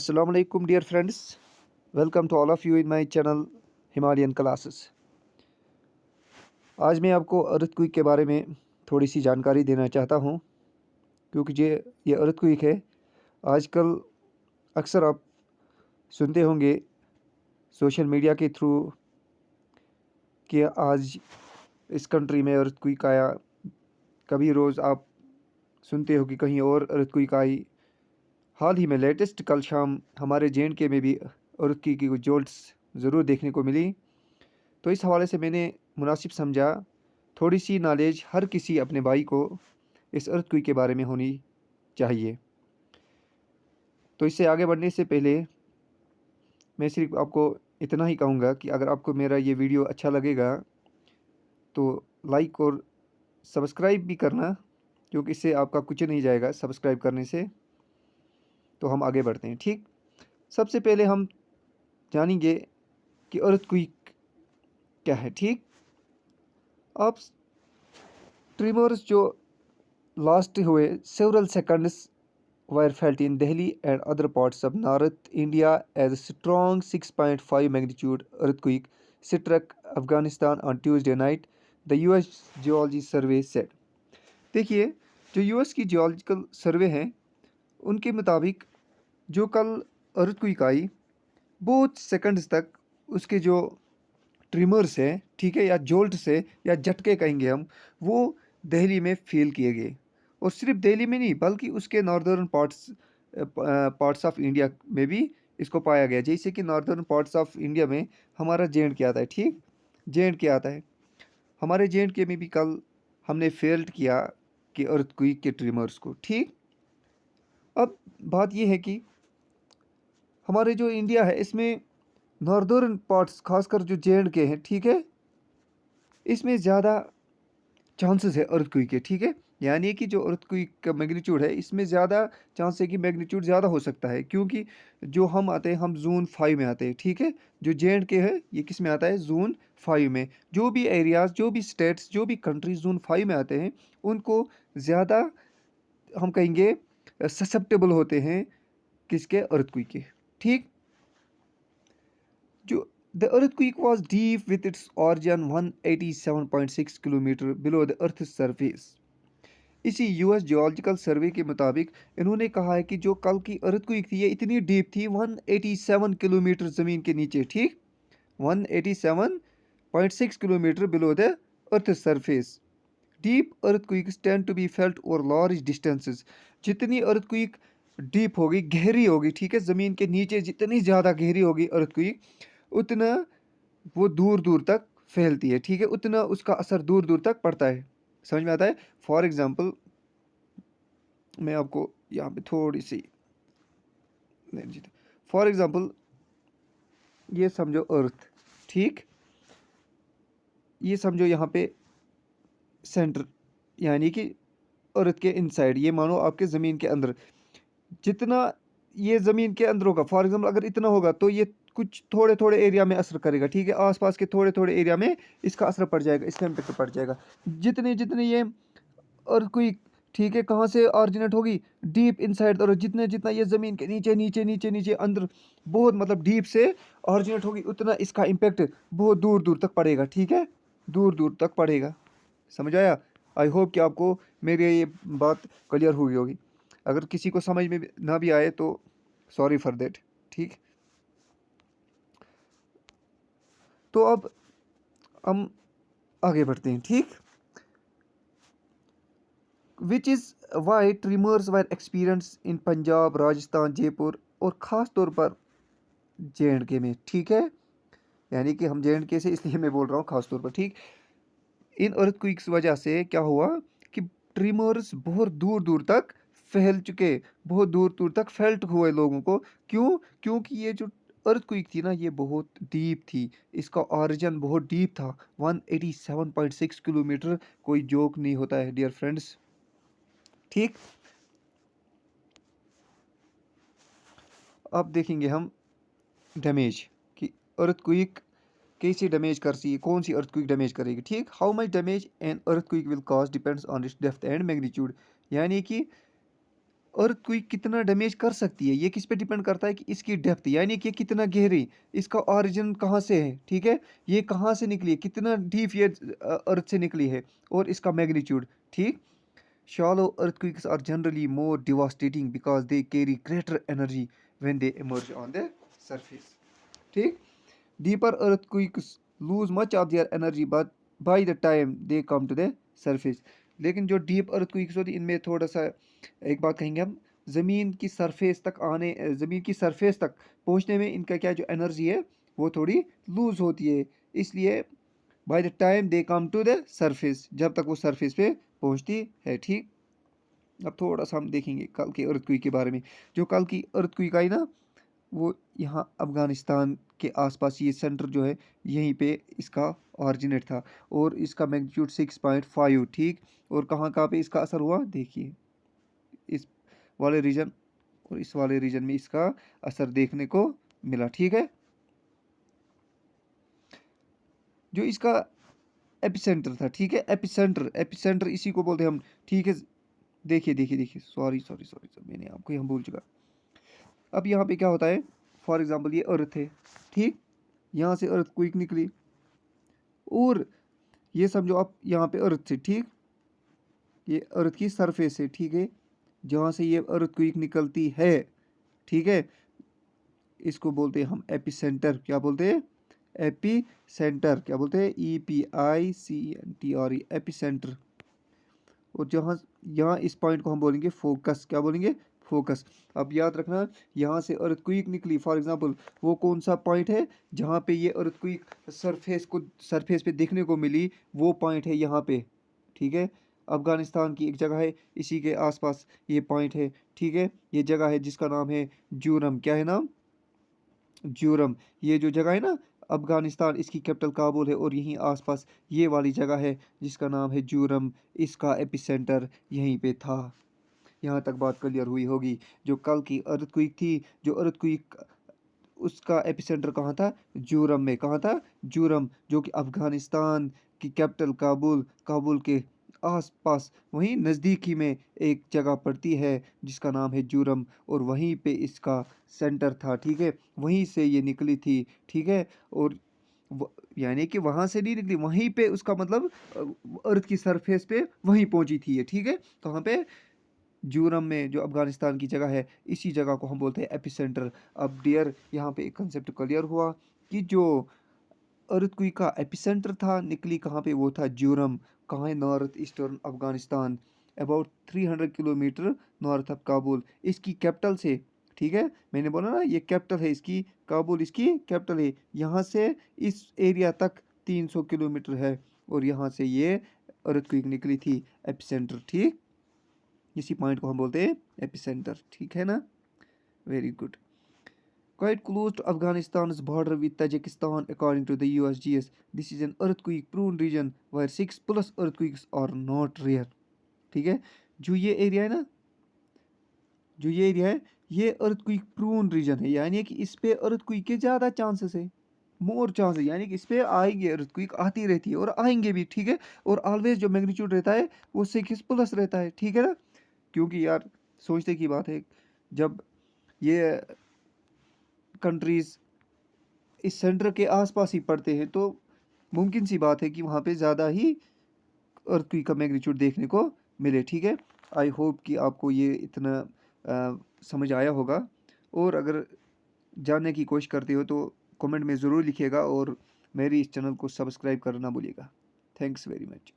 Assalamu alaikum dear friends. Welcome to all of you in my channel Himalayan Classes. आज मैं आपको earthquake के बारे में थोड़ी सी जानकारी देना चाहता हूँ क्योंकि ये अर्थक्वेक है। आजकल अक्सर आप सुनते होंगे सोशल मीडिया के थ्रू कि आज इस कंट्री में अर्थक्वेक आया। कभी रोज़ आप सुनते हो कि कहीं और अर्थक्वेक आई। हाल ही में लेटेस्ट कल शाम हमारे जे.एंड.के में भी अर्थक्वेक की जोल्ट्स ज़रूर देखने को मिली। तो इस हवाले से मैंने मुनासिब समझा थोड़ी सी नॉलेज हर किसी अपने भाई को इस अर्थक्वेक के बारे में होनी चाहिए। तो इससे आगे बढ़ने से पहले मैं सिर्फ आपको इतना ही कहूँगा कि अगर आपको मेरा ये वीडियो अच्छा लगेगा तो लाइक और सब्सक्राइब भी करना, क्योंकि इससे आपका कुछ नहीं जाएगा सब्सक्राइब करने से। तो हम आगे बढ़ते हैं। ठीक, सबसे पहले हम जानेंगे कि अर्थक्वेक क्या है। ठीक, आप ट्रिमर्स जो लास्ट हुए several seconds were felt in Delhi and other parts of North India as a strong 6.5 magnitude earthquake struck Afghanistan on Tuesday night, the US Geology Survey said. देखिए, जो यूएस की geological सर्वे है उनके मुताबिक जो कल अर्थक्वेक आई, बहुत सेकंड्स तक उसके जो ट्रिमर्स है, ठीक है, या जोल्ट से या झटके कहेंगे हम, वो दिल्ली में फील किए गए। और सिर्फ दिल्ली में नहीं बल्कि उसके नॉर्दर्न पार्ट्स ऑफ इंडिया में भी इसको पाया गया। जैसे कि नॉर्दर्न पार्ट्स ऑफ इंडिया में हमारा जे.एंड.के आता है। ठीक, जे.एंड.के आता है। हमारे जे.एंड.के में भी कल हमने फेल्ड किया कि अर्थक्वेक के ट्रिमर्स को। ठीक, अब बात यह है कि हमारे जो इंडिया है इसमें नॉर्दर्न पार्ट्स खासकर जो जे.एंड.के हैं, ठीक है, इसमें ज़्यादा चांसेस है अर्थक्वेक के। ठीक है, यानी कि जो अर्थक्वेक का मैग्नीट्यूड है इसमें ज़्यादा चांस है कि मैग्नीट्यूड ज़्यादा हो सकता है, क्योंकि जो हम आते हैं हम जोन 5 में आते हैं। ठीक है, जो जे.एंड.के है ये किस में आता है, जोन 5 में। जो भी एरियाज़, जो भी स्टेट्स, जो भी कंट्रीज जोन 5 में आते हैं उनको ज़्यादा हम कहेंगे ससेप्टेबल होते हैं किसके, अर्थक्वेक के। ठीक, जो the earthquake was deep with its origin 187.6 kilometre below the earth's surface. इसी यूएस जियोलॉजिकल सर्वे के मुताबिक इन्होंने कहा है कि जो कल की अर्थक्वेक थी ये इतनी डीप थी 187 किलोमीटर ज़मीन के नीचे। ठीक, 187.6 kilometre below the earth surface. Deep earthquakes tend to be felt over large distances. जितनी अर्थक्वेक डीप होगी, गहरी होगी, ठीक है, ज़मीन के नीचे जितनी ज़्यादा गहरी होगी अर्थक्वेक उतना वो दूर दूर तक फैलती है। ठीक है, उतना उसका असर दूर दूर तक पड़ता है। समझ में आता है। फॉर एग्जांपल मैं आपको यहाँ पे थोड़ी सी फॉर एग्जांपल ये समझो अर्थ। ठीक, ये समझो यहाँ पे सेंटर, यानी कि अर्थ के इनसाइड, ये मानो आपके ज़मीन के अंदर जितना ये ज़मीन के अंदर होगा, फॉर एग्जांपल अगर इतना होगा तो ये कुछ थोड़े थोड़े एरिया में असर करेगा। ठीक है, आसपास के थोड़े थोड़े एरिया में इसका असर पड़ जाएगा, इसका इम्पेक्ट पड़ जाएगा। जितने जितने ये अर्थक्वेक, ठीक है, कहाँ से ऑरिजिनेट होगी, डीप इनसाइड, और जितने जितना ये ज़मीन के नीचे नीचे नीचे नीचे अंदर बहुत मतलब डीप से ऑरिजिनेट होगी उतना इसका इम्पेक्ट बहुत दूर दूर तक पड़ेगा। ठीक है, दूर दूर तक पड़ेगा। समझ आया। आई होप कि आपको मेरी ये बात क्लियर हुई होगी। अगर किसी को समझ में ना भी आए तो सॉरी फॉर देट। ठीक, तो अब हम आगे बढ़ते हैं। ठीक, which is why trimmers were experience in Punjab, Rajasthan, Jaipur और ख़ास तौर पर जे.एंड.के में। ठीक है, यानी कि हम जे.एंड.के से इसलिए मैं बोल रहा हूँ ख़ास तौर पर। ठीक, इन अर्थक्वेक्स वजह से क्या हुआ कि ट्रिमर्स बहुत दूर दूर तक फैल चुके, बहुत दूर दूर तक फेल्ट हुए लोगों को। क्यों, क्योंकि ये जो अर्थक्वेक थी ना ये बहुत डीप थी, इसका ओरिजिन बहुत डीप था। 187.6 किलोमीटर कोई जोक नहीं होता है डियर फ्रेंड्स। ठीक, अब देखेंगे हम डैमेज कि अर्थक्वेक कैसे डैमेज कर सी, कौन सी अर्थक्वेक डैमेज करेगी। ठीक, how much damage an earthquake will cause depends on it's depth and magnitude. यानी कि अर्थक्वेक कितना डैमेज कर सकती है, ये किस पे डिपेंड करता है कि इसकी डेप्थ, यानी कि कितना गहरी, इसका ओरिजिन कहाँ से है, ठीक है, ये कहाँ से निकली है, कितना डीप ये अर्थ से निकली है, और इसका मैग्नीट्यूड, ठीक। Shallow earthquakes are generally more devastating because they carry greater energy when they emerge on the surface. ठीक। Deeper earthquakes lose much of their energy but by the time they come to the surface. लेकिन जो deep earthquakes होती है इनमें थोड़ा सा एक बात कहेंगे हम, ज़मीन की सरफेस तक पहुंचने में इनका क्या जो एनर्जी है वो थोड़ी लूज होती है, इसलिए by the time they come to the surface, जब तक वो सरफेस पे पहुंचती है, ठीक। अब थोड़ा सा हम देखेंगे कल के अर्थक्वेक के बारे में। जो कल की अर्थक्वेक आई ना, वो यहाँ अफगानिस्तान के आसपास, ये सेंटर जो है यहीं पे इसका ऑरिजिनेट था, और इसका मैग्नीट्यूड 6.5, ठीक। और कहाँ कहाँ पे इसका असर हुआ देखिए, इस वाले रीजन और इस वाले रीजन में इसका असर देखने को मिला, ठीक है। जो इसका एपिसेंटर था, ठीक है, एपिसेंटर, एपिसेंटर इसी को बोलते हैं हम, ठीक है। देखिए देखिए देखिए, सॉरी सॉरी सॉरी सर, मैंने आपको यहाँ भूल चुका। अब यहाँ पे क्या होता है, फॉर एग्जांपल ये अर्थ है, ठीक, यहाँ से अर्थ क्विक निकली, और ये समझो आप यहाँ पे अर्थ से, ठीक, ये अर्थ की सरफेस है, ठीक है, जहाँ से ये अर्थ क्विक निकलती है, ठीक है, इसको बोलते हैं हम एपिसेंटर। क्या बोलते हैं, एपी सेंटर, क्या बोलते हैं, EPICENTR, एपिसेंटर। और जहाँ यहाँ इस पॉइंट को हम बोलेंगे फोकस, क्या बोलेंगे, फोकस। अब याद रखना, यहाँ से अर्थक्वेक निकली, फॉर एग्जांपल वो कौन सा पॉइंट है जहाँ पे ये अर्थक्वेक सरफेस पे देखने को मिली, वो पॉइंट है यहाँ पे, ठीक है। अफगानिस्तान की एक जगह है, इसी के आसपास ये पॉइंट है, ठीक है। ये जगह है जिसका नाम है जूरम, क्या है नाम, ज्यूरम। ये जो जगह है ना अफगानिस्तान, इसकी कैपिटल काबुल है, और यहीं आसपास ये वाली जगह है जिसका नाम है ज्यूरम, इसका एपिसेंटर यहीं पे था। यहाँ तक बात क्लियर हुई होगी। जो कल की अर्थक्वेक थी, जो अर्थक्वेक, उसका एपिसेंटर कहाँ था, ज्यूरम में। कहाँ था, ज्यूरम, जो कि अफगानिस्तान की कैपिटल काबुल, काबुल के आसपास वहीं नज़दीकी में एक जगह पड़ती है जिसका नाम है ज्यूरम, और वहीं पे इसका सेंटर था, ठीक है। वहीं से ये निकली थी, ठीक है। और यानी कि वहाँ से नहीं निकली, वहीं पे उसका मतलब अर्थ की सरफेस पे वहीं पहुंची थी ये, ठीक है। कहाँ पे, ज्यूरम में, जो अफगानिस्तान की जगह है, इसी जगह को हम बोलते हैं एपिसेंटर। अब डियर, यहाँ पे एक कंसेप्ट क्लियर हुआ कि जो अर्थक्वेक का एपिसेंटर था, निकली कहाँ पे, वो था ज्यूरम। कहाँ है, north eastern Afghanistan, about 300 kilometre north of Kabul, इसकी कैपिटल से, ठीक है। मैंने बोला ना ये कैपिटल है इसकी, काबुल इसकी कैपिटल है। यहाँ से इस एरिया तक 300 किलोमीटर है, और यहाँ से ये अर्थक्वेक निकली थी, एपिसेंटर, ठीक। इसी पॉइंट को हम बोलते हैं एपिसेंटर, ठीक है ना। Very good. Quite close to Afghanistan's border with Tajikistan, according to the USGS, this is an earthquake-prone region where 6+ earthquakes are not rare. ठीक है, जो ये एरिया है ना, जो ये एरिया है, ये अर्थक्वेक प्रोन रीजन है, यानी कि इस पे अर्थक्वेक के ज़्यादा चांसेस है, मोर चांसेस, यानी कि इस पे आएंगे, अर्थक्वेक आती रहती है और आएंगे भी, ठीक है। और ऑलवेज जो मैग्नीट्यूड रहता है वो 6+ रहता है, ठीक है ना। क्योंकि यार सोचने की बात है, जब ये कंट्रीज़ इस सेंटर के आसपास ही पड़ते हैं, तो मुमकिन सी बात है कि वहाँ पे ज़्यादा ही अर्थक्वेक का मैग्नीट्यूड देखने को मिले, ठीक है। आई होप कि आपको ये इतना समझ आया होगा, और अगर जानने की कोशिश करते हो तो कमेंट में ज़रूर लिखिएगा, और मेरी इस चैनल को सब्सक्राइब करना ना भूलिएगा। Thanks very much.